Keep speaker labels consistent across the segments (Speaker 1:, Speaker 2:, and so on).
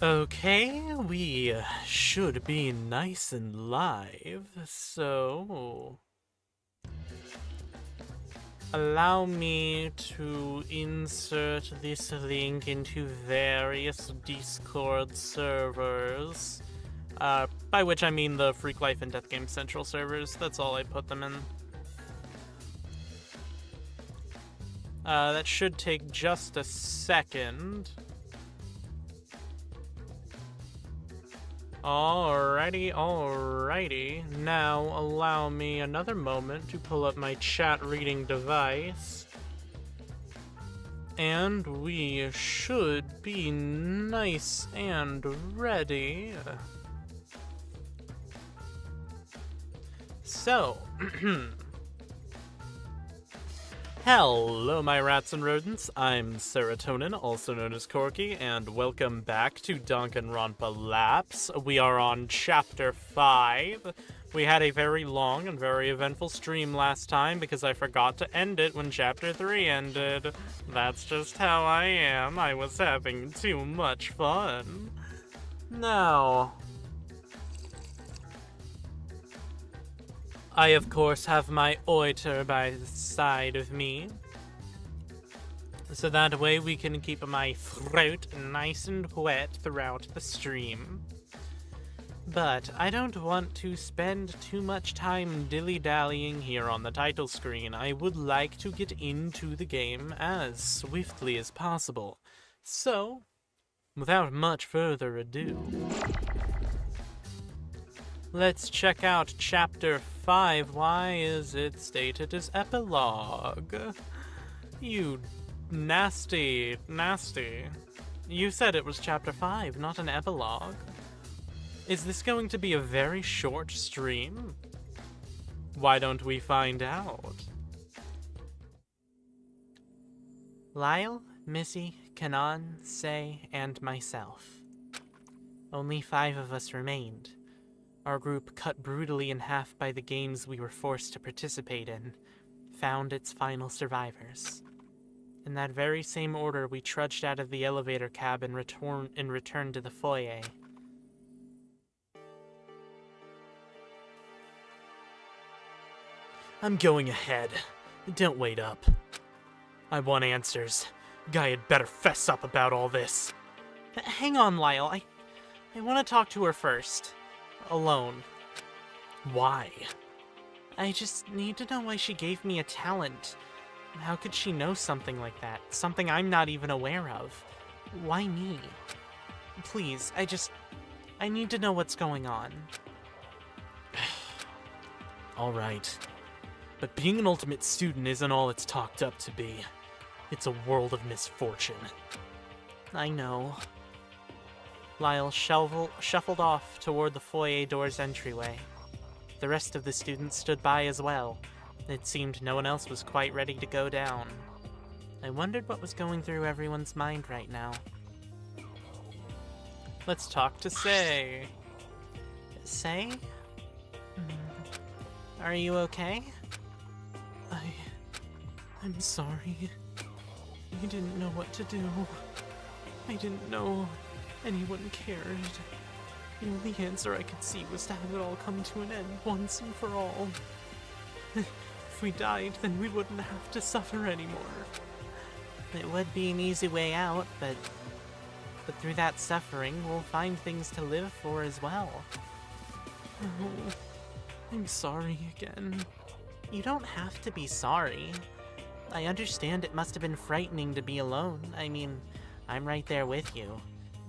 Speaker 1: Okay, we should be nice and live, so allow me to insert this link into various Discord servers, by which I mean the Freak Life and Death Game Central servers. That's all I put them in. That should take just a second. Alrighty. Now allow me another moment to pull up my chat reading device. And we should be nice and ready. So, hello my rats and rodents, I'm Serotonin, also known as Corky, and welcome back to Danganronpa LAPSE. We are on Chapter 5. We had a very long and very eventful stream last time because I forgot to end it when Chapter 3 ended. That's just how I am, I was having too much fun. Now, I, of course, have my oiter by the side of me, so that way we can keep my throat nice and wet throughout the stream. But I don't want to spend too much time dilly-dallying here on the title screen. I would like to get into the game as swiftly as possible. So, without much further ado, let's check out Chapter 5. Why is it stated as epilogue? You nasty. You said it was Chapter 5, not an epilogue. Is this going to be a very short stream? Why don't we find out? Lyle, Missy, Kanan, Sei, and myself. Only 5 of us remained. Our group, cut brutally in half by the games we were forced to participate in, found its final survivors. In that very same order, we trudged out of the elevator cab and returned to the foyer. I'm going ahead. Don't wait up. I want answers. Guy had better fess up about all this. Hang on, Lyle. I want to talk to her first. Alone. Why? I just need to know why she gave me a talent. How could she know something like that? Something I'm not even aware of. Why me? Please, I need to know what's going on. Alright. But being an ultimate student isn't all it's talked up to be. It's a world of misfortune. I know. Lyle shuffled off toward the foyer door's entryway. The rest of the students stood by as well. It seemed no one else was quite ready to go down. I wondered what was going through everyone's mind right now. Let's talk to Sei. Sei? Are you okay? I'm sorry. I didn't know what to do. I didn't know anyone cared. The only answer I could see was to have it all come to an end once and for all. If we died, then we wouldn't have to suffer anymore. It would be an easy way out, but through that suffering, we'll find things to live for as well. Oh, I'm sorry again. You don't have to be sorry. I understand it must have been frightening to be alone. I mean, I'm right there with you.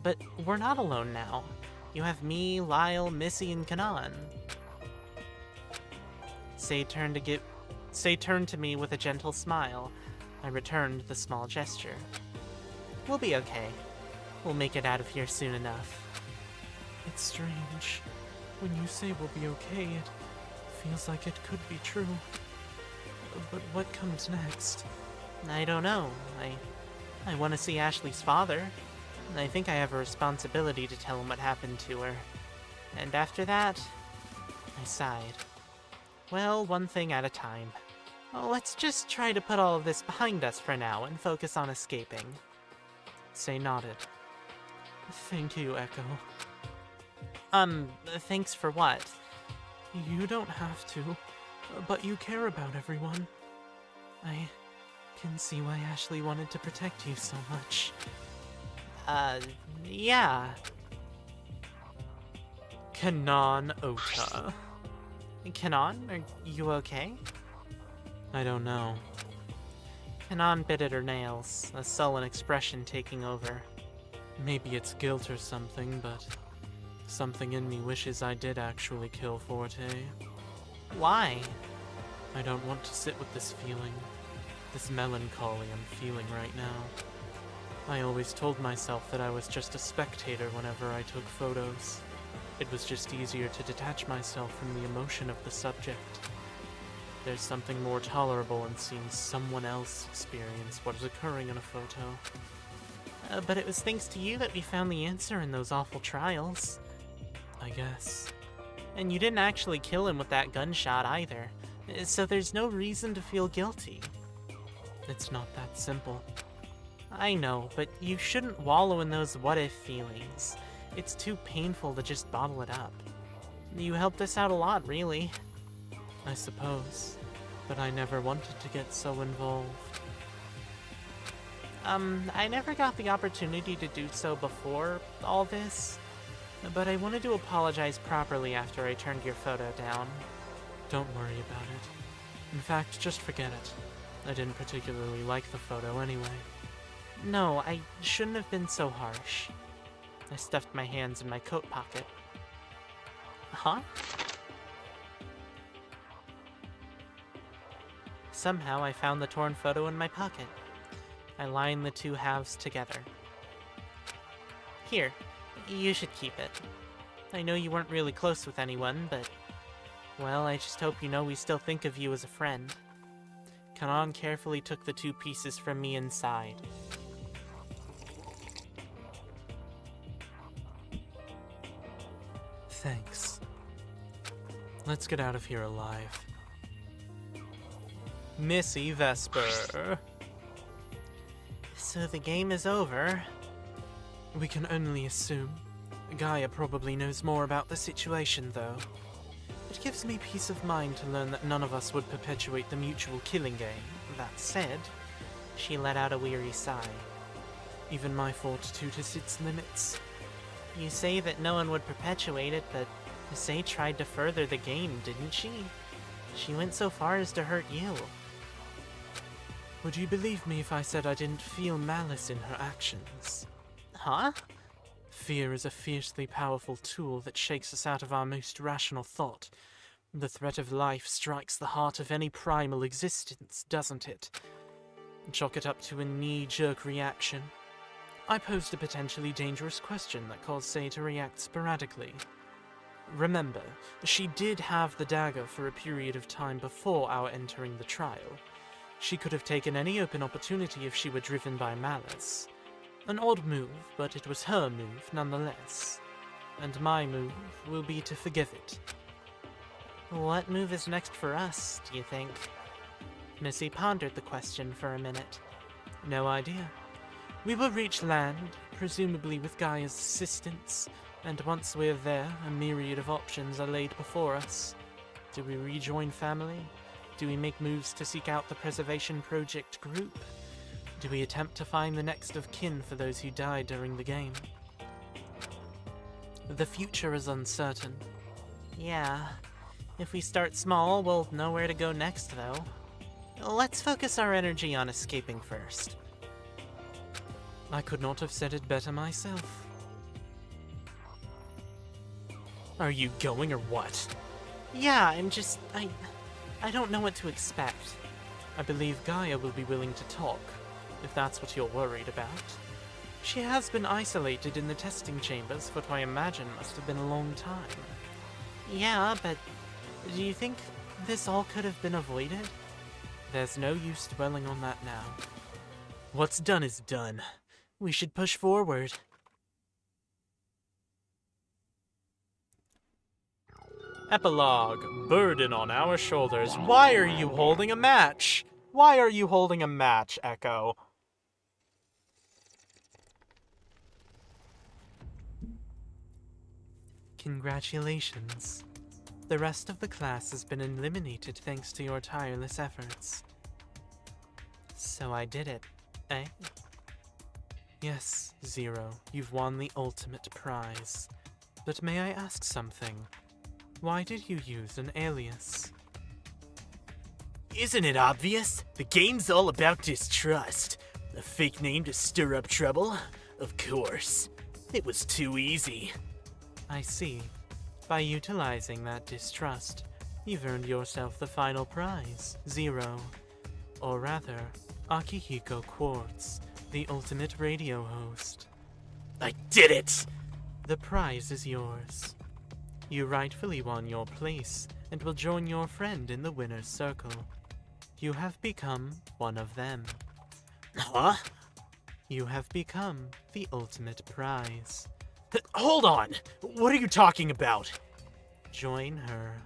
Speaker 1: But we're not alone now. You have me, Lyle, Missy, and Kanan. Sei turned to me with a gentle smile. I returned the small gesture. We'll be okay. We'll make it out of here soon enough. It's strange. When you say we'll be okay, it feels like it could be true. But what comes next? I don't know. I want to see Ashley's father. I think I have a responsibility to tell him what happened to her. And after that, I sighed. Well, one thing at a time. Let's just try to put all of this behind us for now and focus on escaping. Sei nodded. Thank you, Echo.
Speaker 2: Thanks for what?
Speaker 1: You don't have to, but you care about everyone. I can see why Ashley wanted to protect you so much.
Speaker 2: Yeah.
Speaker 1: Kanan Ota.
Speaker 2: Kanan, are you okay?
Speaker 1: I don't know.
Speaker 2: Kanan bit at her nails, a sullen expression taking over.
Speaker 1: Maybe it's guilt or something, but something in me wishes I did actually kill Forte.
Speaker 2: Why?
Speaker 1: I don't want to sit with this feeling, this melancholy I'm feeling right now. I always told myself that I was just a spectator whenever I took photos. It was just easier to detach myself from the emotion of the subject. There's something more tolerable in seeing someone else experience what is occurring in a photo.
Speaker 2: But it was thanks to you that we found the answer in those awful trials.
Speaker 1: I guess.
Speaker 2: And you didn't actually kill him with that gunshot either, so there's no reason to feel guilty.
Speaker 1: It's not that simple.
Speaker 2: I know, but you shouldn't wallow in those what-if feelings. It's too painful to just bottle it up. You helped us out a lot, really.
Speaker 1: I suppose, but I never wanted to get so involved.
Speaker 2: I never got the opportunity to do so before all this, but I wanted to apologize properly after I turned your photo down.
Speaker 1: Don't worry about it. In fact, just forget it. I didn't particularly like the photo anyway.
Speaker 2: No, I shouldn't have been so harsh. I stuffed my hands in my coat pocket. Huh? Somehow I found the torn photo in my pocket. I lined the two halves together. Here, you should keep it. I know you weren't really close with anyone, but... well, I just hope you know we still think of you as a friend. Kanan carefully took the two pieces from me inside.
Speaker 1: Thanks. Let's get out of here alive. Missy Vesper.
Speaker 2: So the game is over?
Speaker 1: We can only assume. Gaia probably knows more about the situation, though. It gives me peace of mind to learn that none of us would perpetuate the mutual killing game. That said,
Speaker 2: she let out a weary sigh.
Speaker 1: Even my fortitude has its limits.
Speaker 2: You say that no one would perpetuate it, but Say tried to further the game, didn't she? She went so far as to hurt you.
Speaker 1: Would you believe me if I said I didn't feel malice in her actions?
Speaker 2: Huh?
Speaker 1: Fear is a fiercely powerful tool that shakes us out of our most rational thought. The threat of life strikes the heart of any primal existence, doesn't it? Chalk it up to a knee-jerk reaction. I posed a potentially dangerous question that caused Say to react sporadically. Remember, she did have the dagger for a period of time before our entering the trial. She could have taken any open opportunity if she were driven by malice. An odd move, but it was her move nonetheless. And my move will be to forgive it.
Speaker 2: What move is next for us, do you think? Missy pondered the question for a minute.
Speaker 1: No idea. We will reach land, presumably with Gaia's assistance, and once we're there, a myriad of options are laid before us. Do we rejoin family? Do we make moves to seek out the Preservation Project group? Do we attempt to find the next of kin for those who died during the game? The future is uncertain.
Speaker 2: Yeah. If we start small, we'll know where to go next, though. Let's focus our energy on escaping first.
Speaker 1: I could not have said it better myself. Are you going or what?
Speaker 2: Yeah, I don't know what to expect.
Speaker 1: I believe Gaia will be willing to talk, if that's what you're worried about. She has been isolated in the testing chambers for what I imagine must have been a long time.
Speaker 2: Yeah, but do you think this all could have been avoided?
Speaker 1: There's no use dwelling on that now. What's done is done. We should push forward. Epilogue. Burden on our shoulders. Why are you holding a match? Why are you holding a match, Echo?
Speaker 2: Congratulations. The rest of the class has been eliminated thanks to your tireless efforts. So I did it, eh? Yes, Zero, you've won the ultimate prize. But may I ask something? Why did you use an alias?
Speaker 3: Isn't it obvious? The game's all about distrust. A fake name to stir up trouble? Of course. It was too easy.
Speaker 2: I see. By utilizing that distrust, you've earned yourself the final prize, Zero. Or rather, Akihiko Quartz, the ultimate radio host.
Speaker 3: I did it!
Speaker 2: The prize is yours. You rightfully won your place and will join your friend in the winner's circle. You have become one of them.
Speaker 3: Huh?
Speaker 2: You have become the ultimate prize.
Speaker 3: Hold on! What are you talking about?
Speaker 2: Join her.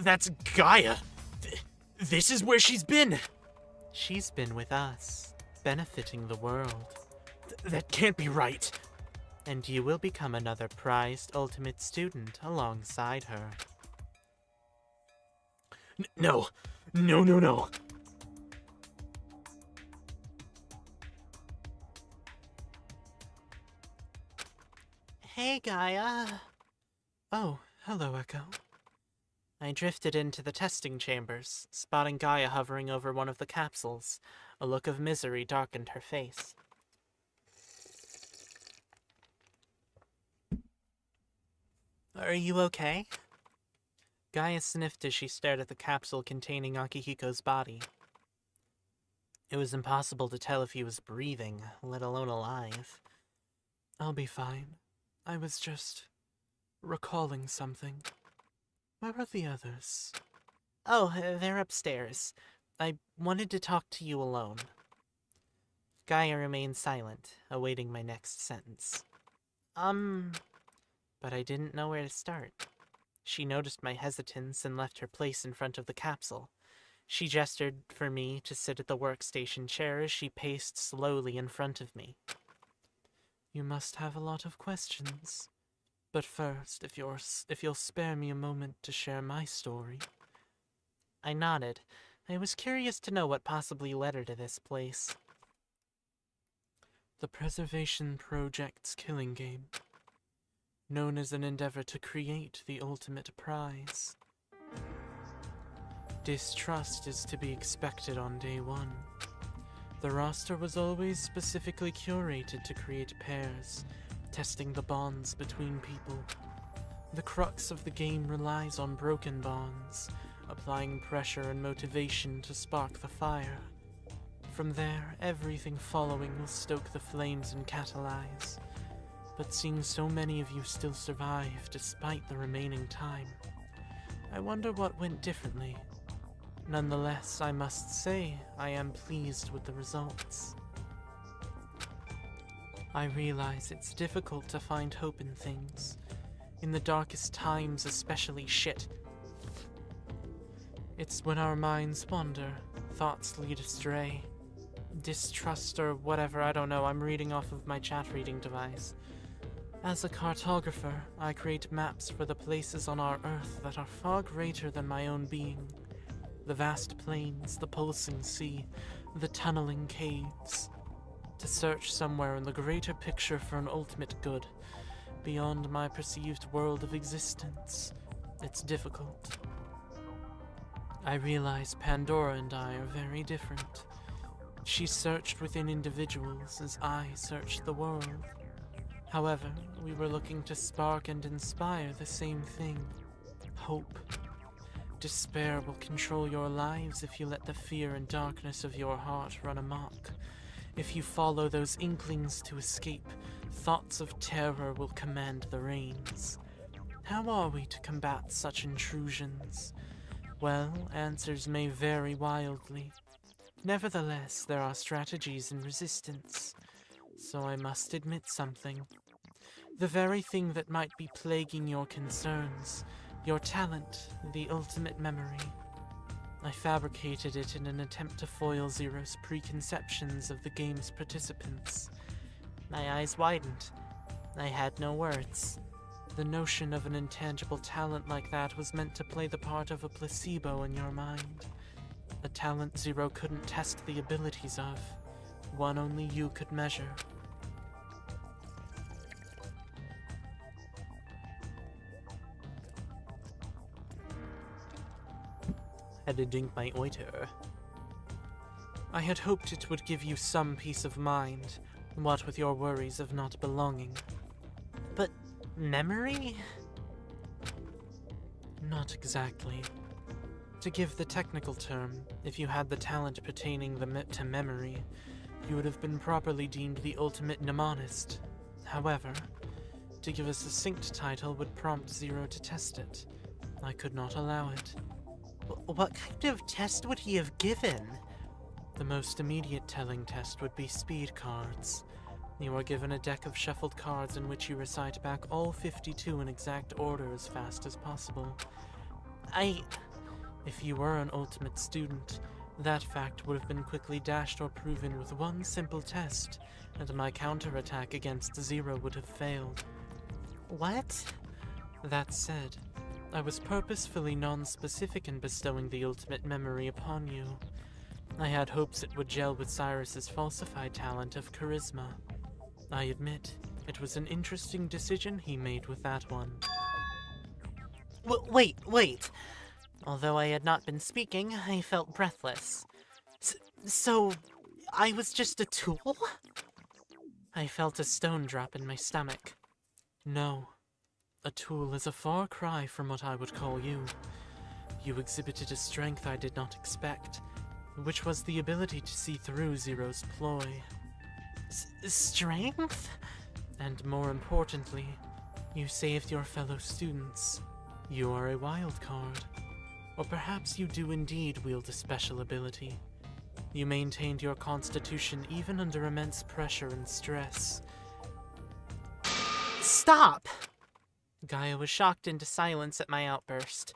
Speaker 3: That's Gaia. This is where she's been.
Speaker 2: She's been with us, benefiting the world.
Speaker 3: That can't be right.
Speaker 2: And you will become another prized ultimate student alongside her.
Speaker 3: No. No.
Speaker 2: Hey, Gaia. Oh, hello, Echo. I drifted into the testing chambers, spotting Gaia hovering over one of the capsules. A look of misery darkened her face. Are you okay? Gaia sniffed as she stared at the capsule containing Akihiko's body. It was impossible to tell if he was breathing, let alone alive. I'll be fine. I was just recalling something. Where are the others? Oh, they're upstairs. I wanted to talk to you alone. Gaia remained silent, awaiting my next sentence. But I didn't know where to start. She noticed my hesitance and left her place in front of the capsule. She gestured for me to sit at the workstation chair as she paced slowly in front of me. You must have a lot of questions. But first, if you'll spare me a moment to share my story. I nodded. I was curious to know what possibly led her to this place. The Preservation Project's killing game, known as an endeavor to create the ultimate prize. Distrust is to be expected on day one. The roster was always specifically curated to create pairs, testing the bonds between people. The crux of the game relies on broken bonds, applying pressure and motivation to spark the fire. From there, everything following will stoke the flames and catalyze. But seeing so many of you still survive despite the remaining time, I wonder what went differently. Nonetheless, I must say I am pleased with the results. I realize it's difficult to find hope in things. In the darkest times, especially shit. It's when our minds wander, thoughts lead astray. Distrust or whatever, I don't know, I'm reading off of my chat reading device. As a cartographer, I create maps for the places on our Earth that are far greater than my own being. The vast plains, the pulsing sea, the tunneling caves. To search somewhere in the greater picture for an ultimate good, beyond my perceived world of existence, it's difficult. I realize Pandora and I are very different. She searched within individuals as I searched the world. However, we were looking to spark and inspire the same thing: hope. Despair will control your lives if you let the fear and darkness of your heart run amok. If you follow those inklings to escape, thoughts of terror will command the reins. How are we to combat such intrusions? Well, answers may vary wildly. Nevertheless, there are strategies in resistance. So I must admit something. The very thing that might be plaguing your concerns, your talent, the ultimate memory. I fabricated it in an attempt to foil Zero's preconceptions of the game's participants. My eyes widened. I had no words. The notion of an intangible talent like that was meant to play the part of a placebo in your mind. A talent Zero couldn't test the abilities of. One only you could measure.
Speaker 1: Had to drink my oiter.
Speaker 2: I had hoped it would give you some peace of mind, what with your worries of not belonging.
Speaker 1: But memory?
Speaker 2: Not exactly. To give the technical term, if you had the talent pertaining to memory, you would have been properly deemed the ultimate mnemonist. However, to give a succinct title would prompt Zero to test it. I could not allow it.
Speaker 1: What kind of test would he have given?
Speaker 2: The most immediate telling test would be speed cards. You are given a deck of shuffled cards in which you recite back all 52 in exact order as fast as possible. If you were an ultimate student, that fact would have been quickly dashed or proven with one simple test, and my counterattack against Zero would have failed.
Speaker 1: What?
Speaker 2: That said, I was purposefully non-specific in bestowing the ultimate memory upon you. I had hopes it would gel with Cyrus's falsified talent of charisma. I admit, it was an interesting decision he made with that one.
Speaker 1: Wait. Although I had not been speaking, I felt breathless. So, I was just a tool?
Speaker 2: I felt a stone drop in my stomach. No. A tool is a far cry from what I would call you. You exhibited a strength I did not expect, which was the ability to see through Zero's ploy.
Speaker 1: Strength?
Speaker 2: And more importantly, you saved your fellow students. You are a wild card. Or perhaps you do indeed wield a special ability. You maintained your constitution even under immense pressure and stress.
Speaker 1: Stop!
Speaker 2: Gaia was shocked into silence at my outburst.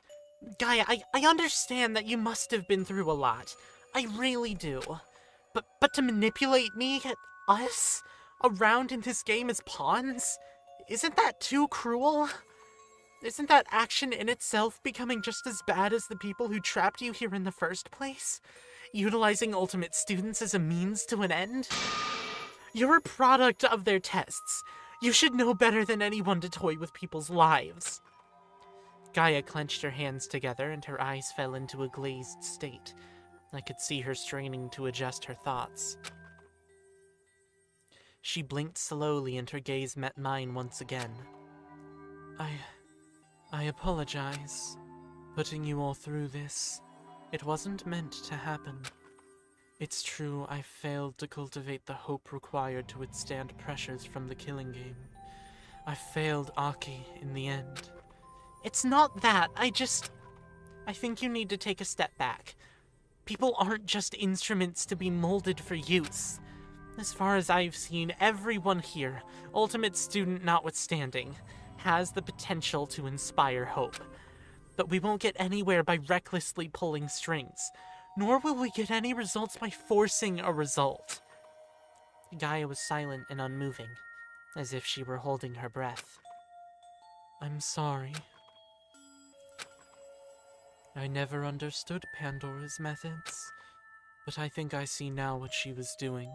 Speaker 1: Gaia, I understand that you must have been through a lot. I really do. But to manipulate me, us, around in this game as pawns? Isn't that too cruel? Isn't that action in itself becoming just as bad as the people who trapped you here in the first place? Utilizing ultimate students as a means to an end? You're a product of their tests. You should know better than anyone to toy with people's lives.
Speaker 2: Gaia clenched her hands together and her eyes fell into a glazed state. I could see her straining to adjust her thoughts. She blinked slowly and her gaze met mine once again. I apologize, putting you all through this. It wasn't meant to happen. It's true I failed to cultivate the hope required to withstand pressures from the killing game. I failed Aki in the end.
Speaker 1: It's not that, I think you need to take a step back. People aren't just instruments to be molded for use. As far as I've seen, everyone here, ultimate student notwithstanding, has the potential to inspire hope. But we won't get anywhere by recklessly pulling strings, nor will we get any results by forcing a result.
Speaker 2: Gaia was silent and unmoving, as if she were holding her breath. I'm sorry. I never understood Pandora's methods, but I think I see now what she was doing.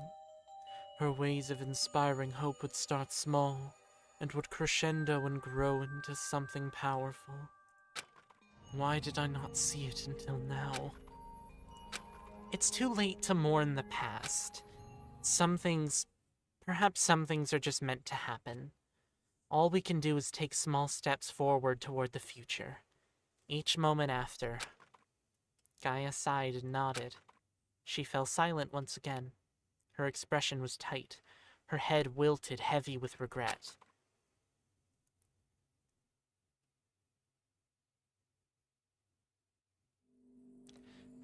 Speaker 2: Her ways of inspiring hope would start small, and would crescendo and grow into something powerful. Why did I not see it until now?
Speaker 1: It's too late to mourn the past.
Speaker 2: Perhaps some things are just meant to happen. All we can do is take small steps forward toward the future. Each moment after. Gaia sighed and nodded. She fell silent once again. Her expression was tight, her head wilted, heavy with regret.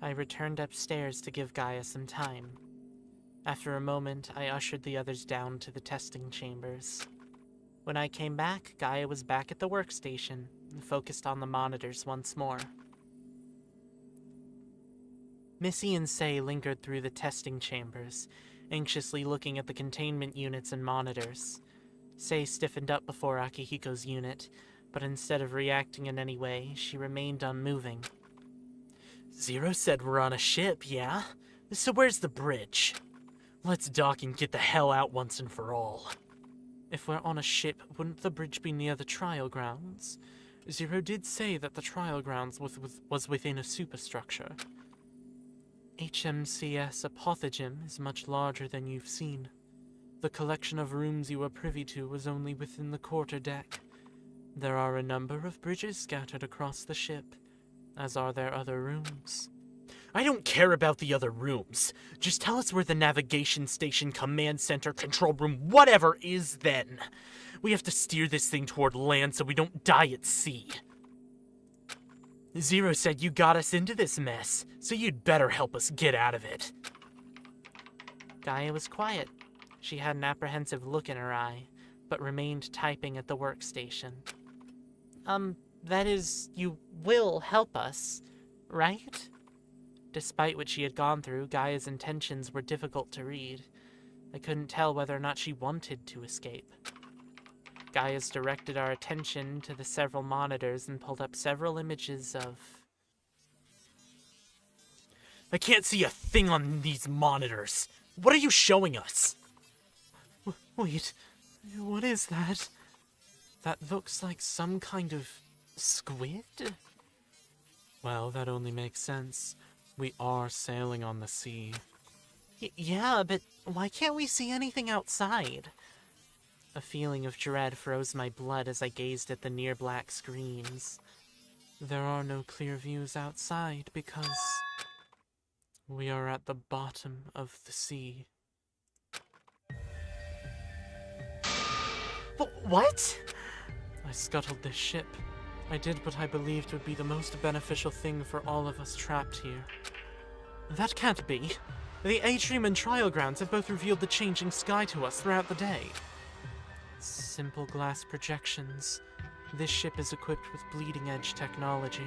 Speaker 2: I returned upstairs to give Gaia some time. After a moment, I ushered the others down to the testing chambers. When I came back, Gaia was back at the workstation, focused on the monitors once more. Missy and Sei lingered through the testing chambers, anxiously looking at the containment units and monitors. Sei stiffened up before Akihiko's unit, but instead of reacting in any way, she remained unmoving.
Speaker 3: Zero said we're on a ship, yeah? So where's the bridge? Let's dock and get the hell out once and for all.
Speaker 1: If we're on a ship, wouldn't the bridge be near the trial grounds? Zero did say that the trial grounds was within a superstructure. HMCS Apothegem is much larger than you've seen. The collection of rooms you were privy to was only within the quarterdeck. There are a number of bridges scattered across the ship, as are there other rooms.
Speaker 3: I don't care about the other rooms. Just tell us where the navigation station, command center, control room, whatever is then. We have to steer this thing toward land so we don't die at sea. Zero said you got us into this mess, so you'd better help us get out of it.
Speaker 2: Gaia was quiet. She had an apprehensive look in her eye, but remained typing at the workstation. That is, you will help us, right? Despite what she had gone through, Gaia's intentions were difficult to read. I couldn't tell whether or not she wanted to escape. Gaia's directed our attention to the several monitors and pulled up several images of...
Speaker 3: I can't see a thing on these monitors. What are you showing us?
Speaker 1: Wait, what is that? That looks like some kind of squid? Well, that only makes sense. We are sailing on the sea.
Speaker 2: Yeah, but why can't we see anything outside? A feeling of dread froze my blood as I gazed at the near black screens.
Speaker 1: There are no clear views outside because we are at the bottom of the sea.
Speaker 2: What?
Speaker 1: I scuttled this ship. I did what I believed would be the most beneficial thing for all of us trapped here. That can't be. The atrium and trial grounds have both revealed the changing sky to us throughout the day. Simple glass projections. This ship is equipped with bleeding-edge technology.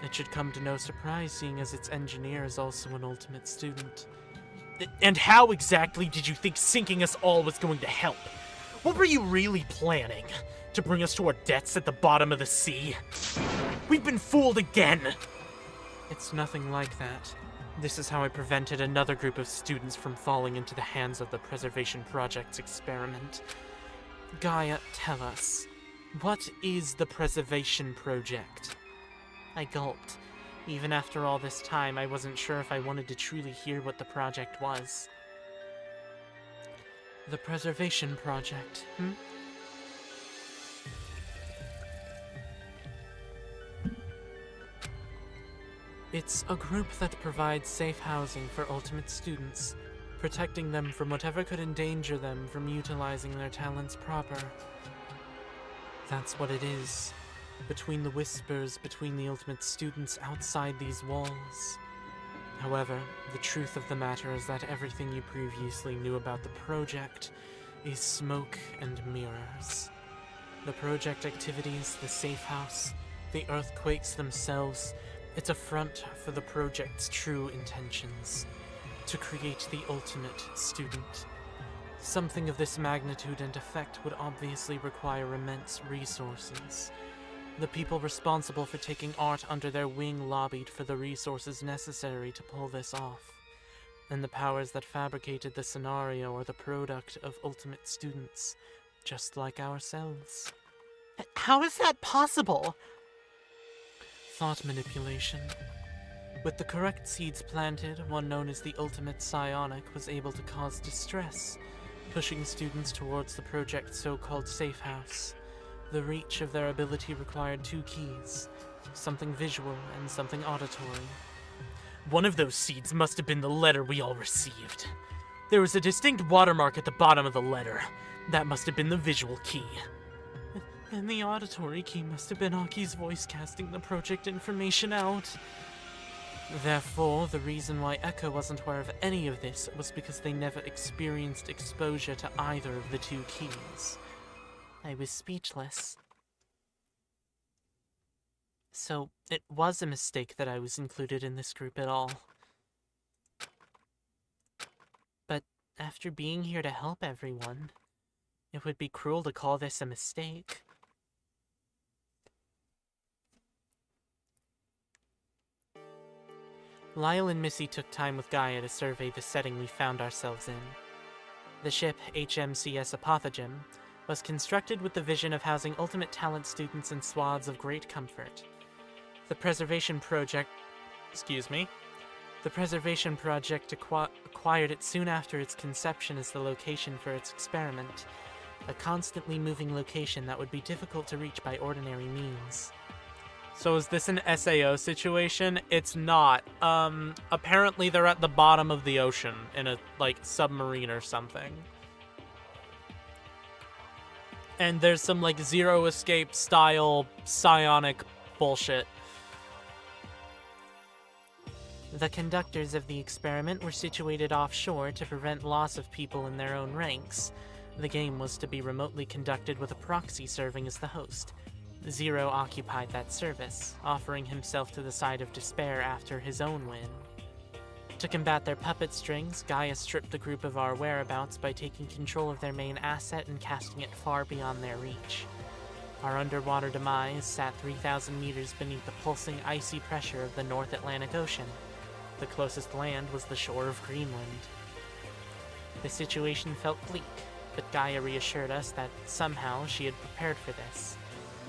Speaker 1: It should come to no surprise, seeing as its engineer is also an ultimate student.
Speaker 3: And how exactly did you think sinking us all was going to help? What were you really planning? To bring us to our deaths at the bottom of the sea? We've been fooled again!
Speaker 1: It's nothing like that. This is how I prevented another group of students from falling into the hands of the Preservation Project's experiment. Gaia, tell us, what is the Preservation Project?
Speaker 2: I gulped. Even after all this time, I wasn't sure if I wanted to truly hear what the project was.
Speaker 1: The Preservation Project, It's a group that provides safe housing for ultimate students, protecting them from whatever could endanger them from utilizing their talents proper. That's what it is, between the whispers between the ultimate students outside these walls. However, the truth of the matter is that everything you previously knew about the project is smoke and mirrors. The project activities, the safe house, the earthquakes themselves, it's a front for the project's true intentions, to create the ultimate student. Something of this magnitude and effect would obviously require immense resources. The people responsible for taking art under their wing lobbied for the resources necessary to pull this off, and the powers that fabricated the scenario are the product of ultimate students, just like ourselves.
Speaker 2: How is that possible?
Speaker 1: Thought manipulation. With the correct seeds planted, one known as the Ultimate Psionic was able to cause distress, pushing students towards the project's so-called safe house. The reach of their ability required two keys, something visual and something auditory.
Speaker 3: One of those seeds must have been the letter we all received. There was a distinct watermark at the bottom of the letter. That must have been the visual key.
Speaker 1: And the auditory key must have been Aki's voice casting the project information out. Therefore, the reason why Echo wasn't aware of any of this was because they never experienced exposure to either of the two keys.
Speaker 2: I was speechless. So, it was a mistake that I was included in this group at all. But after being here to help everyone, It would be cruel to call this a mistake. Lyle and Missy took time with Gaia to survey the setting we found ourselves in. The ship, HMCS Apothegm, was constructed with the vision of housing ultimate talent students in swaths of great comfort. The Preservation Project acquired it soon after its conception as the location for its experiment, a constantly moving location that would be difficult to reach by ordinary means.
Speaker 3: So is this an SAO situation? It's not. Apparently they're at the bottom of the ocean in a, like, submarine or something. And there's some, like, Zero Escape style psionic bullshit.
Speaker 2: The conductors of the experiment were situated offshore to prevent loss of people in their own ranks. The game was to be remotely conducted with a proxy serving as the host. Zero occupied that service, offering himself to the side of despair after his own win. To combat their puppet strings, Gaia stripped the group of our whereabouts by taking control of their main asset and casting it far beyond their reach. Our underwater demise sat 3,000 meters beneath the pulsing icy pressure of the North Atlantic Ocean. The closest land was the shore of Greenland. The situation felt bleak, but Gaia reassured us that somehow she had prepared for this.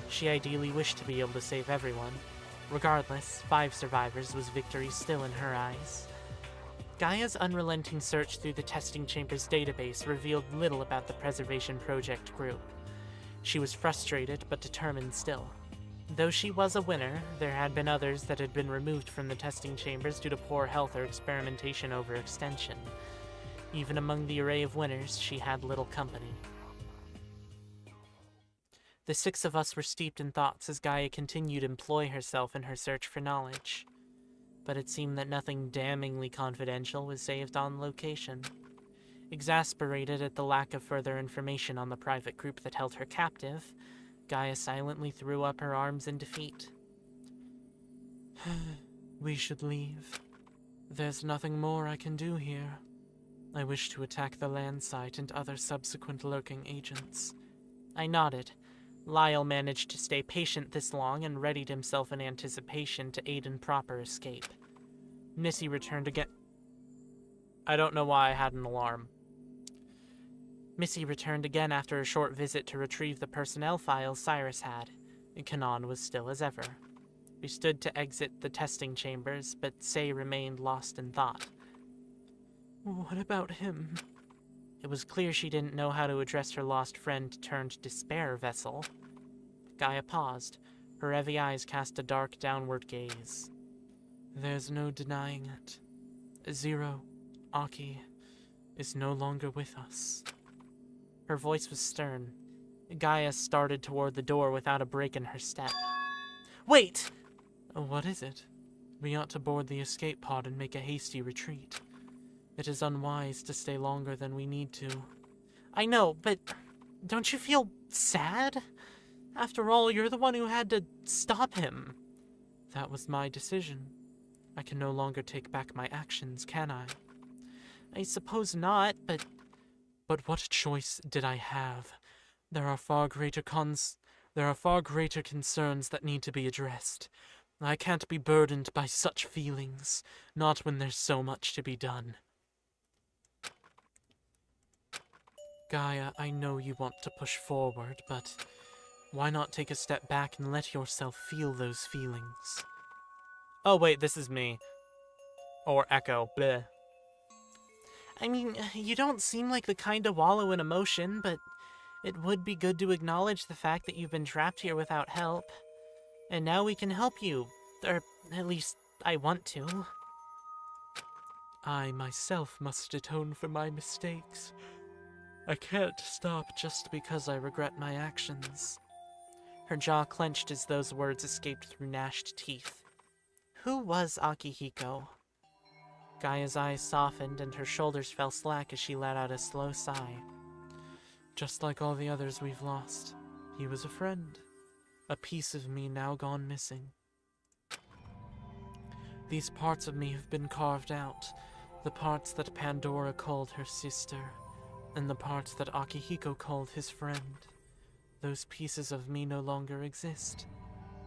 Speaker 2: She ideally wished to be able to save everyone. Regardless, 5 survivors was victory still in her eyes. Gaia's unrelenting search through the testing chamber's database revealed little about the Preservation Project group. She was frustrated but determined still. Though she was a winner, there had been others that had been removed from the testing chambers due to poor health or experimentation overextension. Even among the array of winners, she had little company. The 6 of us were steeped in thoughts as Gaia continued to employ herself in her search for knowledge. But it seemed that nothing damningly confidential was saved on location. Exasperated at the lack of further information on the private group that held her captive, Gaia silently threw up her arms in defeat.
Speaker 1: We should leave. There's nothing more I can do here. I wish to attack the land site and other subsequent lurking agents.
Speaker 2: I nodded. Lyle managed to stay patient this long and readied himself in anticipation to aid in proper escape. Missy returned again.
Speaker 3: I don't know why I had an alarm.
Speaker 2: Missy returned again after a short visit to retrieve the personnel files Cyrus had. Kanan was still as ever. We stood to exit the testing chambers, but Say remained lost in thought.
Speaker 1: What about him?
Speaker 2: It was clear she didn't know how to address her lost friend-turned-despair vessel. Gaia paused. Her heavy eyes cast a dark downward gaze.
Speaker 1: There's no denying it. Zero, Aki, is no longer with us.
Speaker 2: Her voice was stern. Gaia started toward the door without a break in her step. Wait!
Speaker 1: What is it? We ought to board the escape pod and make a hasty retreat. It is unwise to stay longer than we need to.
Speaker 2: I know, but don't you feel sad? After all, you're the one who had to stop him.
Speaker 1: That was my decision. I can no longer take back my actions, can I?
Speaker 2: I suppose not, but...
Speaker 1: But what choice did I have? There are far greater concerns that need to be addressed. I can't be burdened by such feelings, not when there's so much to be done. Gaia, I know you want to push forward, but why not take a step back and let yourself feel those feelings?
Speaker 3: Oh wait, this is me. Or Echo, bleh.
Speaker 2: I mean, you don't seem like the kind to wallow in emotion, but it would be good to acknowledge the fact that you've been trapped here without help. And now we can help you. Or, at least, I want to.
Speaker 1: I myself must atone for my mistakes. I can't stop just because I regret my actions.
Speaker 2: Her jaw clenched as those words escaped through gnashed teeth. Who was Akihiko? Gaia's eyes softened and her shoulders fell slack as she let out a slow sigh.
Speaker 1: Just like all the others we've lost, he was a friend. A piece of me now gone missing. These parts of me have been carved out, the parts that Pandora called her sister.
Speaker 2: And the parts that Akihiko called his friend. Those pieces of me no longer exist.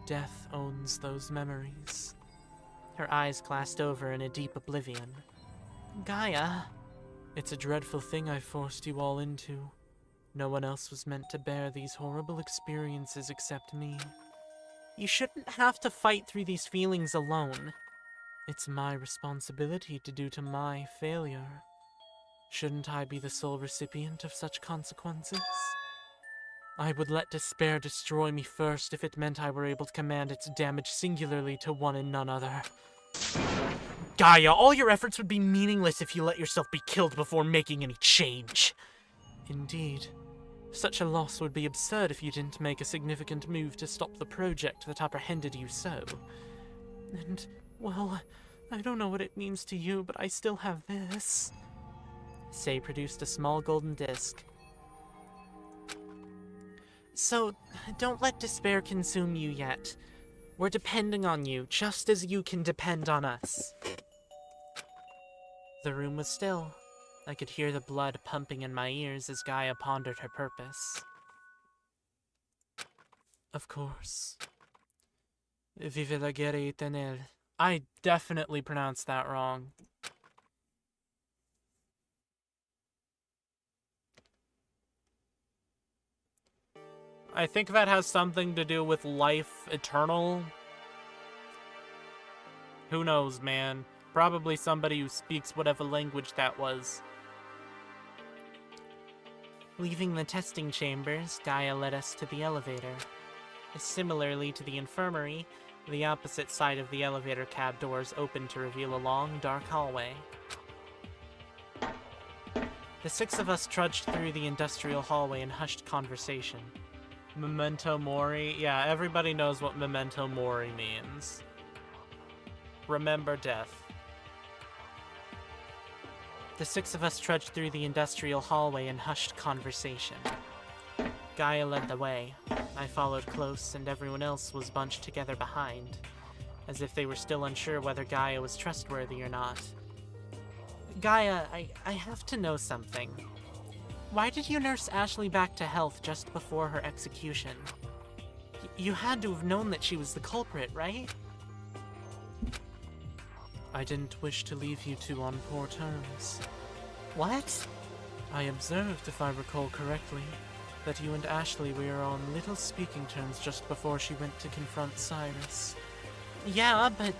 Speaker 2: Death owns those memories. Her eyes glassed over in a deep oblivion. Gaia! It's a dreadful thing I forced you all into. No one else was meant to bear these horrible experiences except me. You shouldn't have to fight through these feelings alone. It's my responsibility to due to my failure. Shouldn't I be the sole recipient of such consequences? I would let despair destroy me first if it meant I were able to command its damage singularly to one and none other.
Speaker 3: Gaia, all your efforts would be meaningless if you let yourself be killed before making any change.
Speaker 2: Indeed. Such a loss would be absurd if you didn't make a significant move to stop the project that apprehended you so. And, well, I don't know what it means to you, but I still have this. Sei produced a small golden disc. So, don't let despair consume you yet. We're depending on you, just as you can depend on us. The room was still. I could hear the blood pumping in my ears as Gaia pondered her purpose. Of course. Vive la guerre éternelle. I definitely pronounced that wrong. I think that has something to do with life eternal. Who knows, man? Probably somebody who speaks whatever language that was. Leaving the testing chambers, Gaia led us to the elevator. Similarly to the infirmary, the opposite side of the elevator cab doors opened to reveal a long, dark hallway. The six of us trudged through the industrial hallway in hushed conversation. Memento Mori? Yeah, everybody knows what Memento Mori means. Remember death. The six of us trudged through the industrial hallway in hushed conversation. Gaia led the way. I followed close, and everyone else was bunched together behind, as if they were still unsure whether Gaia was trustworthy or not. Gaia, I have to know something. Why did you nurse Ashley back to health just before her execution? You had to have known that she was the culprit, right? I didn't wish to leave you two on poor terms. What? I observed, if I recall correctly, that you and Ashley were on little speaking terms just before she went to confront Cyrus. Yeah, but...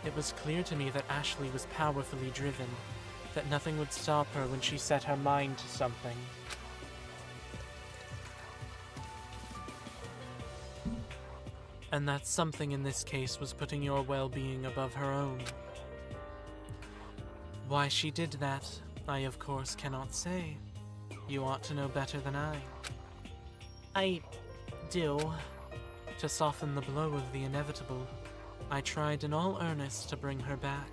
Speaker 2: It was clear to me that Ashley was powerfully driven, that nothing would stop her when she set her mind to something. And that something in this case was putting your well-being above her own. Why she did that, I of course cannot say. You ought to know better than I do. To soften the blow of the inevitable, I tried in all earnest to bring her back,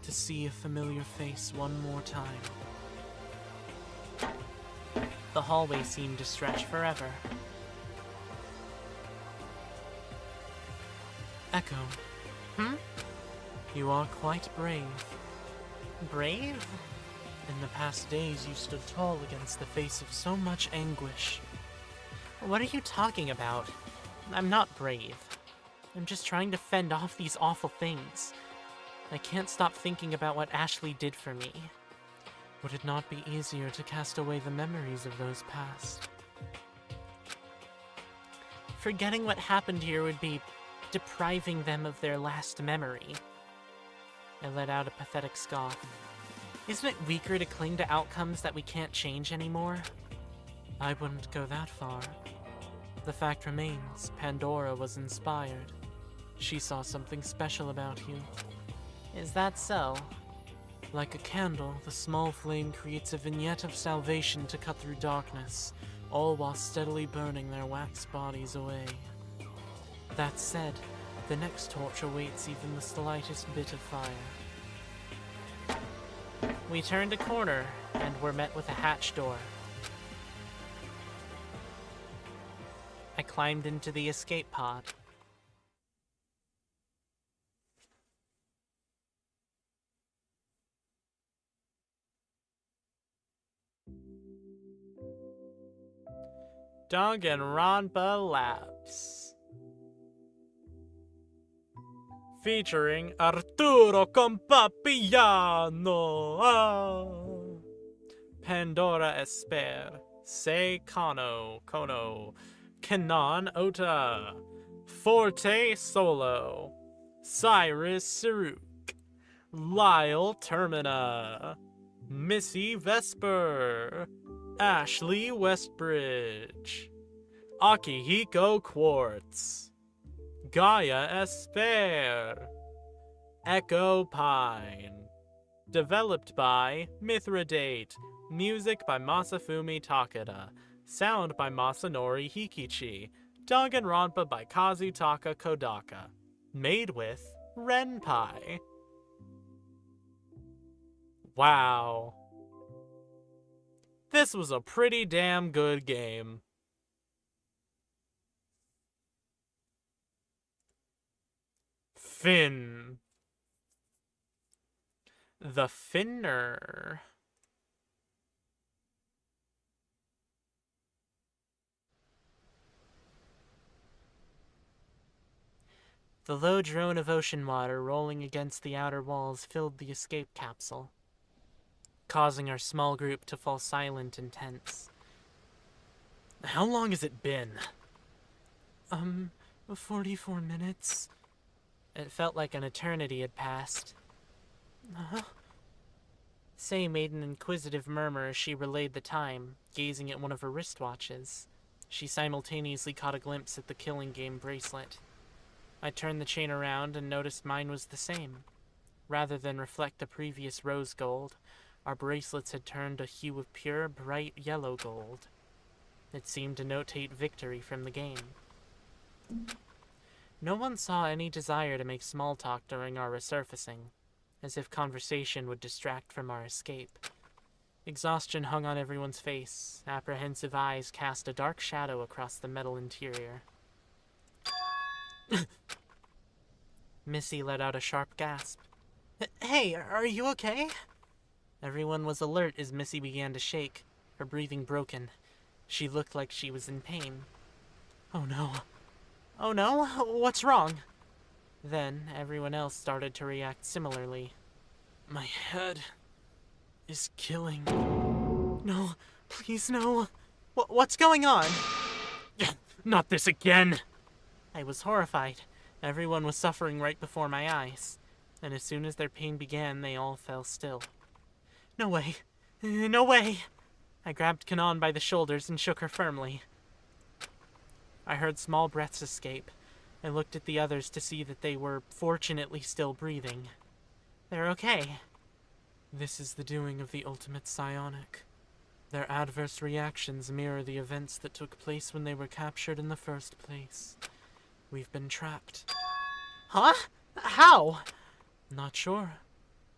Speaker 2: to see a familiar face one more time. The hallway seemed to stretch forever. Echo. You are quite brave. Brave? In the past days, you stood tall against the face of so much anguish. What are you talking about? I'm not brave. I'm just trying to fend off these awful things. I can't stop thinking about what Ashley did for me. Would it not be easier to cast away the memories of those past? Forgetting what happened here would be depriving them of their last memory. I let out a pathetic scoff. Isn't it weaker to cling to outcomes that we can't change anymore? I wouldn't go that far. The fact remains, Pandora was inspired. She saw something special about you. Is that so? Like a candle, the small flame creates a vignette of salvation to cut through darkness, all while steadily burning their wax bodies away. That said, the next torch awaits even the slightest bit of fire. We turned a corner, and were met with a hatch door. I climbed into the escape pod.
Speaker 3: Danganronpa LAPSE. Featuring Arturo Compapiano. Pandora Esper. Sei Kono. Kanon Ota. Forte Solo. Cyrus Saruk. Lyle Termina. Missy Vesper. Ashley Westbridge. Akihiko Quartz. Gaia Esper. Echo Pine. Developed by Mithridate. Music by Masafumi Takeda. Sound by Masanori Hikichi. Danganronpa by Kazutaka Kodaka. Made with Renpai. Wow. This was a pretty damn good game. Finn. The Finner. The low drone of ocean water rolling against the outer walls filled the escape capsule, causing our small group to fall silent and tense. How long has it been?
Speaker 1: 44 minutes.
Speaker 2: It felt like an eternity had passed. Sei made an inquisitive murmur as she relayed the time, gazing at one of her wristwatches. She simultaneously caught a glimpse at the killing game bracelet. I turned the chain around and noticed mine was the same. Rather than reflect the previous rose gold, our bracelets had turned a hue of pure, bright yellow gold. It seemed to notate victory from the game. No one saw any desire to make small talk during our resurfacing, as if conversation would distract from our escape. Exhaustion hung on everyone's face. Apprehensive eyes cast a dark shadow across the metal interior. Missy let out a sharp gasp.
Speaker 1: Hey, are you okay?
Speaker 2: Everyone was alert as Missy began to shake, her breathing broken. She looked like she was in pain.
Speaker 1: Oh no. Oh no? What's wrong?
Speaker 2: Then, everyone else started to react similarly.
Speaker 1: My head is killing. No, please no. What's going on?
Speaker 3: Not this again!
Speaker 2: I was horrified. Everyone was suffering right before my eyes, and as soon as their pain began, they all fell still.
Speaker 1: No way. No way.
Speaker 2: I grabbed Kanon by the shoulders and shook her firmly. I heard small breaths escape. I looked at the others to see that they were fortunately still breathing. They're okay.
Speaker 1: This is the doing of the ultimate psionic. Their adverse reactions mirror the events that took place when they were captured in the first place. We've been trapped.
Speaker 2: Huh? How?
Speaker 1: Not sure.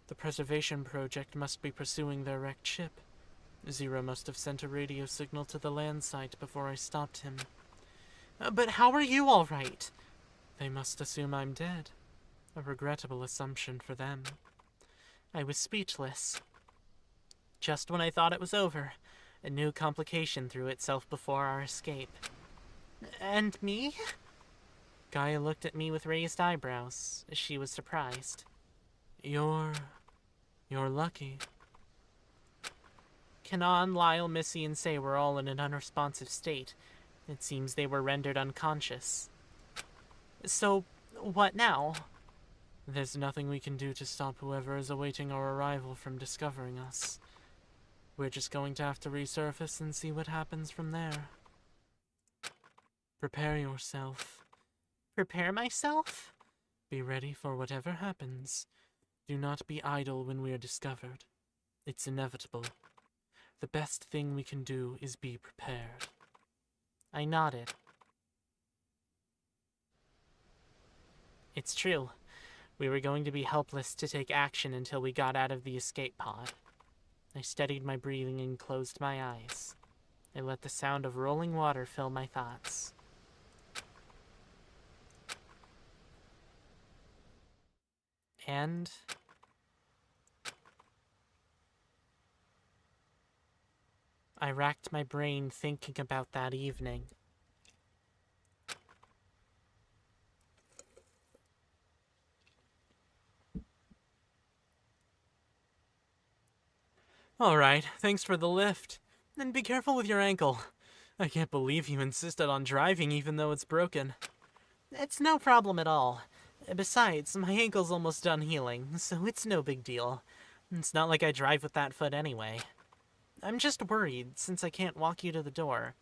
Speaker 1: The Preservation Project must be pursuing their wrecked ship. Zero must have sent a radio signal to the land site before I stopped him.
Speaker 2: But how are you all right?
Speaker 1: They must assume I'm dead. A regrettable assumption for them.
Speaker 2: I was speechless. Just when I thought it was over, a new complication threw itself before our escape. And me? Gaia looked at me with raised eyebrows. She was surprised.
Speaker 1: You're lucky.
Speaker 2: Kanon, Lyle, Missy, and Sei were all in an unresponsive state. It seems they were rendered unconscious. So, what now?
Speaker 1: There's nothing we can do to stop whoever is awaiting our arrival from discovering us. We're just going to have to resurface and see what happens from there. Prepare yourself.
Speaker 2: Prepare myself?
Speaker 1: Be ready for whatever happens. Do not be idle when we are discovered. It's inevitable. The best thing we can do is be prepared.
Speaker 2: I nodded. It's true. We were going to be helpless to take action until we got out of the escape pod. I steadied my breathing and closed my eyes. I let the sound of rolling water fill my thoughts. And I racked my brain thinking about that evening.
Speaker 1: Alright, thanks for the lift. And be careful with your ankle. I can't believe you insisted on driving even though it's broken.
Speaker 2: It's no problem at all. Besides, my ankle's almost done healing, so it's no big deal. It's not like I drive with that foot anyway. I'm just worried, since I can't walk you to the door.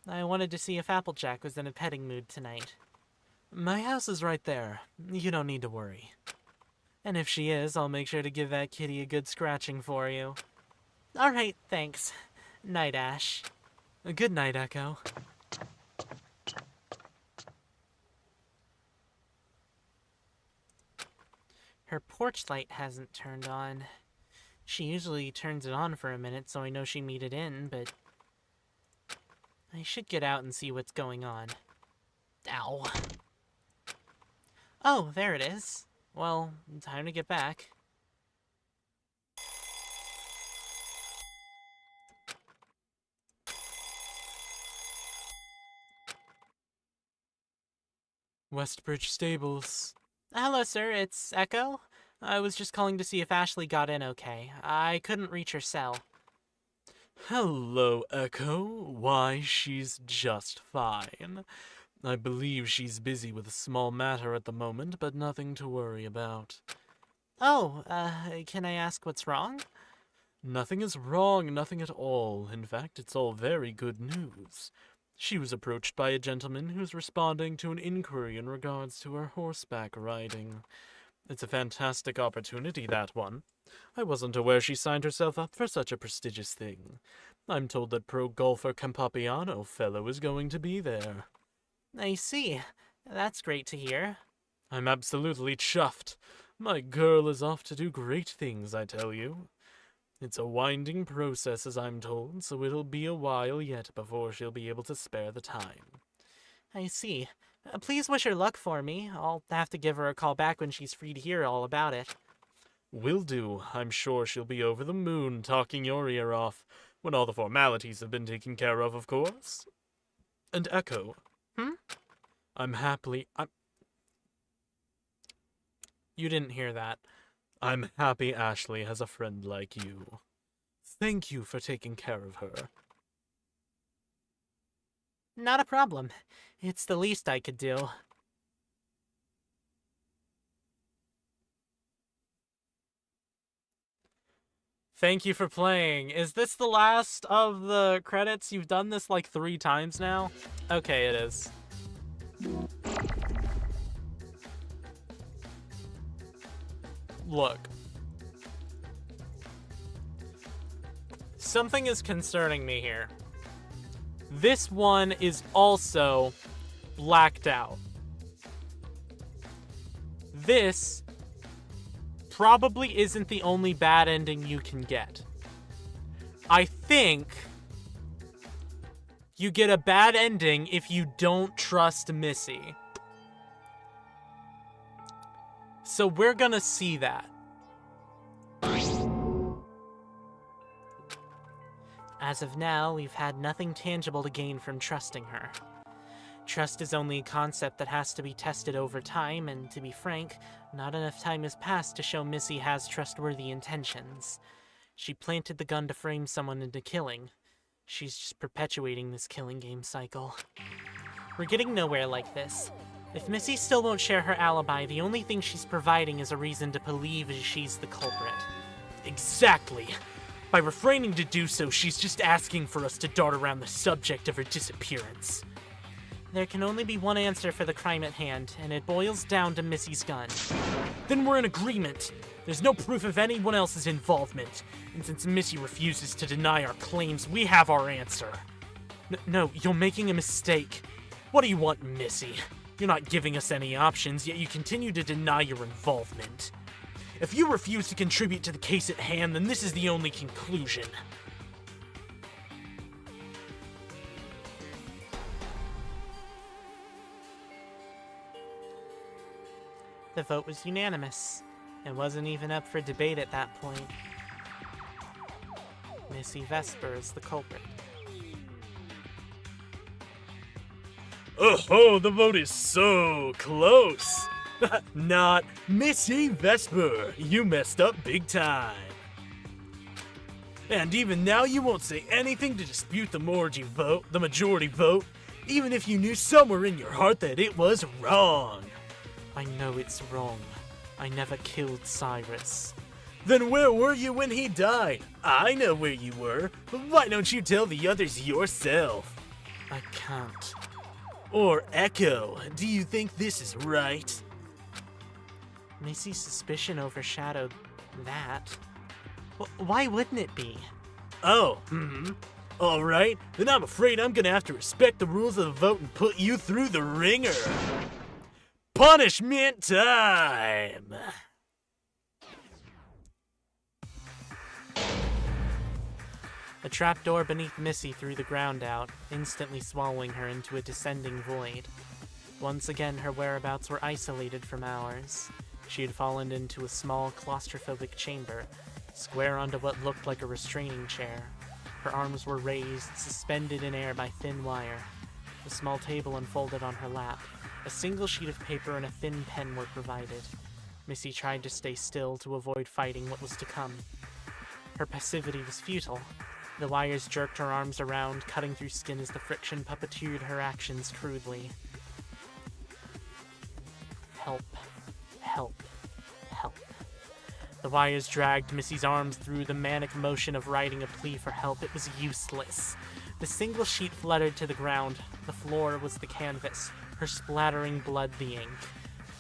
Speaker 2: I wanted to see if Applejack was in a petting mood tonight.
Speaker 1: My house is right there. You don't need to worry. And if she is, I'll make sure to give that kitty a good scratching for you.
Speaker 2: Alright, thanks. Night, Ash.
Speaker 1: Good night, Echo.
Speaker 2: Her porch light hasn't turned on. She usually turns it on for a minute so I know she made it in, but I should get out and see what's going on. Ow. Oh, there it is. Well, time to get back.
Speaker 1: Westbridge Stables.
Speaker 2: Hello, sir. It's Echo. I was just calling to see if Ashley got in okay. I couldn't reach her cell.
Speaker 1: Hello, Echo. Why, she's just fine. I believe she's busy with a small matter at the moment, but nothing to worry about.
Speaker 2: Oh, can I ask what's wrong?
Speaker 1: Nothing is wrong, nothing at all. In fact, it's all very good news. She was approached by a gentleman who's responding to an inquiry in regards to her horseback riding. It's a fantastic opportunity, that one. I wasn't aware she signed herself up for such a prestigious thing. I'm told that pro golfer Campapiano fellow is going to be there.
Speaker 2: I see. That's great to hear.
Speaker 1: I'm absolutely chuffed. My girl is off to do great things, I tell you. It's a winding process, as I'm told, so it'll be a while yet before she'll be able to spare the time.
Speaker 2: I see. Please wish her luck for me. I'll have to give her a call back when she's free to hear all about it.
Speaker 1: Will do. I'm sure she'll be over the moon talking your ear off, when all the formalities have been taken care of course. And Echo. I'm
Speaker 2: You didn't hear that.
Speaker 1: I'm happy Ashley has a friend like you. Thank you for taking care of her.
Speaker 2: Not a problem. It's the least I could do.
Speaker 1: Thank you for playing. Is this the last of the credits? You've done this like 3 times now? Okay, it is. Look. Something is concerning me here. This one is also blacked out. This probably isn't the only bad ending you can get. I think you get a bad ending if you don't trust Missy. So we're gonna see that.
Speaker 2: As of now, we've had nothing tangible to gain from trusting her. Trust is only a concept that has to be tested over time, and to be frank, not enough time has passed to show Missy has trustworthy intentions. She planted the gun to frame someone into killing. She's just perpetuating this killing game cycle. We're getting nowhere like this. If Missy still won't share her alibi, the only thing she's providing is a reason to believe she's the culprit.
Speaker 1: Exactly. By refraining to do so, she's just asking for us to dart around the subject of her disappearance.
Speaker 2: There can only be one answer for the crime at hand, and it boils down to Missy's gun.
Speaker 1: Then we're in agreement. There's no proof of anyone else's involvement. And since Missy refuses to deny our claims, we have our answer. No, you're making a mistake. What do you want, Missy? You're not giving us any options, yet you continue to deny your involvement. If you refuse to contribute to the case at hand, then this is the only conclusion.
Speaker 2: The vote was unanimous. It wasn't even up for debate at that point. Missy Vesper is the culprit.
Speaker 3: Oh, the vote is so close. Not Missy Vesper. You messed up big time. And even now you won't say anything to dispute the majority vote, even if you knew somewhere in your heart that it was wrong.
Speaker 2: I know it's wrong. I never killed Cyrus.
Speaker 3: Then where were you when he died? I know where you were, but why don't you tell the others yourself?
Speaker 2: I can't.
Speaker 3: Or Echo, do you think this is right?
Speaker 2: Missy's suspicion overshadowed that. Why wouldn't it be?
Speaker 3: Oh, Alright, then I'm afraid I'm gonna have to respect the rules of the vote and put you through the ringer. Punishment time!
Speaker 2: A trapdoor beneath Missy threw the ground out, instantly swallowing her into a descending void. Once again, her whereabouts were isolated from ours. She had fallen into a small, claustrophobic chamber, square onto what looked like a restraining chair. Her arms were raised, suspended in air by thin wire. A small table unfolded on her lap. A single sheet of paper and a thin pen were provided. Missy tried to stay still to avoid fighting what was to come. Her passivity was futile. The wires jerked her arms around, cutting through skin as the friction puppeteered her actions crudely. Help. Help. Help. The wires dragged Missy's arms through the manic motion of writing a plea for help. It was useless. The single sheet fluttered to the ground. The floor was the canvas, her splattering blood the ink.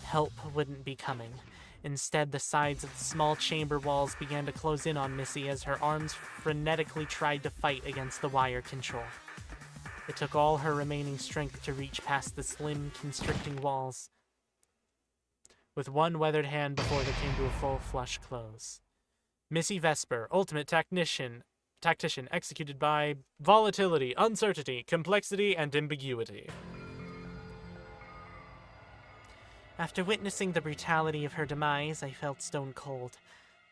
Speaker 2: Help wouldn't be coming. Instead, the sides of the small chamber walls began to close in on Missy as her arms frenetically tried to fight against the wire control. It took all her remaining strength to reach past the slim, constricting walls, with one weathered hand before they came to a full flush close. Missy Vesper, ultimate tactician, executed by volatility, uncertainty, complexity, and ambiguity. After witnessing the brutality of her demise, I felt stone cold.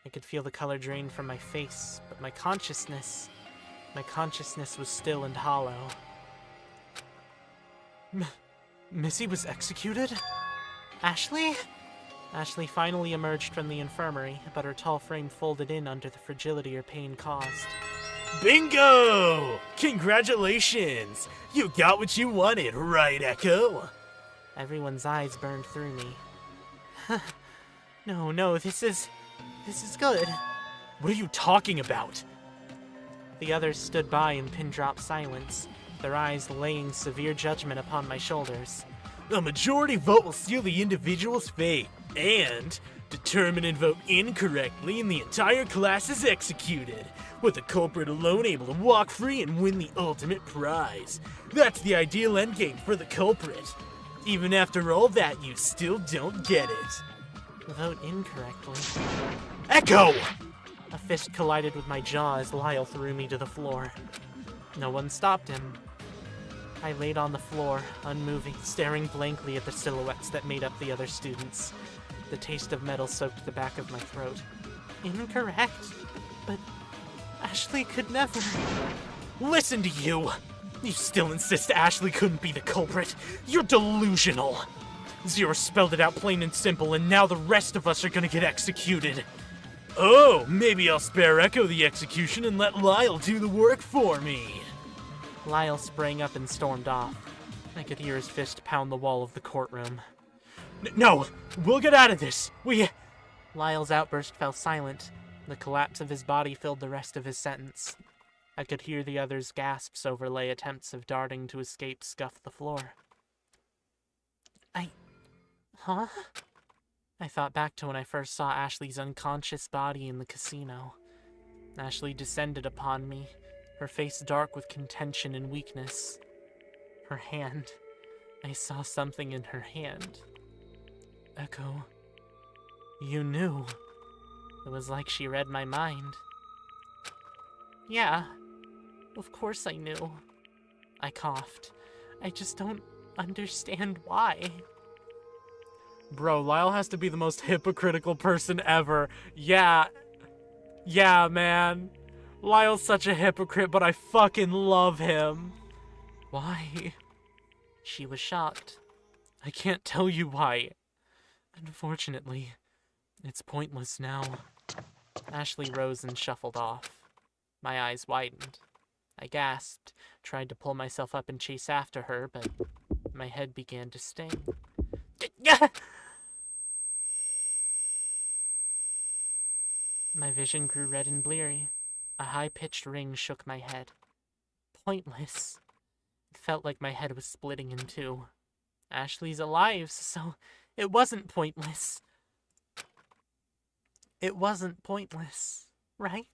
Speaker 2: I could feel the color drain from my face, but my consciousness was still and hollow.
Speaker 3: Missy was executed?
Speaker 2: Ashley? Ashley finally emerged from the infirmary, but her tall frame folded in under the fragility her pain caused.
Speaker 3: Bingo! Congratulations! You got what you wanted, right, Echo?
Speaker 2: Everyone's eyes burned through me. No, this is good.
Speaker 3: What are you talking about?
Speaker 2: The others stood by in pin-drop silence, their eyes laying severe judgment upon my shoulders.
Speaker 3: A majority vote will seal the individual's fate, and determine and vote incorrectly, and the entire class is executed, with the culprit alone able to walk free and win the ultimate prize. That's the ideal endgame for the culprit. Even after all that, you still don't get it.
Speaker 2: Vote incorrectly.
Speaker 3: Echo!
Speaker 2: A fist collided with my jaw as Lyle threw me to the floor. No one stopped him. I laid on the floor, unmoving, staring blankly at the silhouettes that made up the other students. The taste of metal soaked the back of my throat. Incorrect? But Ashley could never...
Speaker 3: Listen to you! You still insist Ashley couldn't be the culprit? You're delusional! Zero spelled it out plain and simple, and now the rest of us are gonna get executed. Oh, maybe I'll spare Echo the execution and let Lyle do the work for me.
Speaker 2: Lyle sprang up and stormed off. I could hear his fist pound the wall of the courtroom.
Speaker 3: No! We'll get out of this!
Speaker 2: Lyle's outburst fell silent. The collapse of his body filled the rest of his sentence. I could hear the others' gasps overlay attempts of darting to escape scuff the floor. Huh? I thought back to when I first saw Ashley's unconscious body in the casino. Ashley descended upon me, her face dark with contention and weakness. Her hand. I saw something in her hand.
Speaker 3: Echo, you knew.
Speaker 2: It was like she read my mind. Yeah, of course I knew. I coughed. I just don't understand why.
Speaker 3: Bro, Lyle has to be the most hypocritical person ever. Yeah, man. Lyle's such a hypocrite, but I fucking love him. Why?
Speaker 2: She was shocked.
Speaker 3: I can't tell you why. Unfortunately, it's pointless now.
Speaker 2: Ashley rose and shuffled off. My eyes widened. I gasped, tried to pull myself up and chase after her, but my head began to sting. My vision grew red and bleary. A high-pitched ring shook my head. Pointless. It felt like my head was splitting in two. Ashley's alive, so it wasn't pointless. It wasn't pointless, right?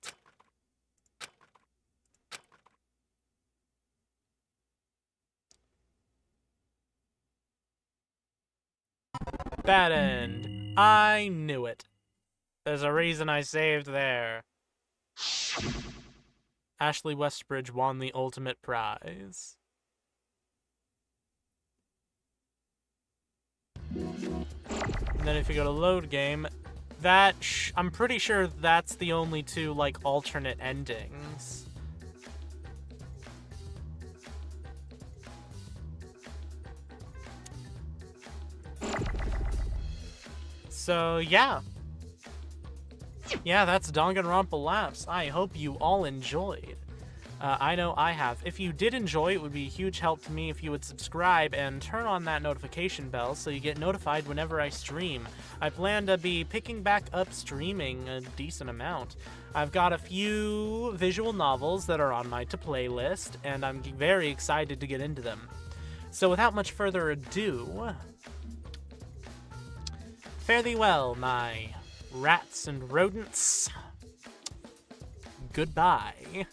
Speaker 3: Bad end. I knew it. There's a reason I saved there. Ashley Westbridge won the ultimate prize. And then if you go to load game, I'm pretty sure that's the only two, like, alternate endings. So, yeah. Yeah, that's Danganronpa LAPSE. I hope you all enjoyed. I know I have. If you did enjoy, it would be a huge help to me if you would subscribe and turn on that notification bell so you get notified whenever I stream. I plan to be picking back up streaming a decent amount. I've got a few visual novels that are on my to-play list, and I'm very excited to get into them. So without much further ado, fare thee well, my rats and rodents. Goodbye.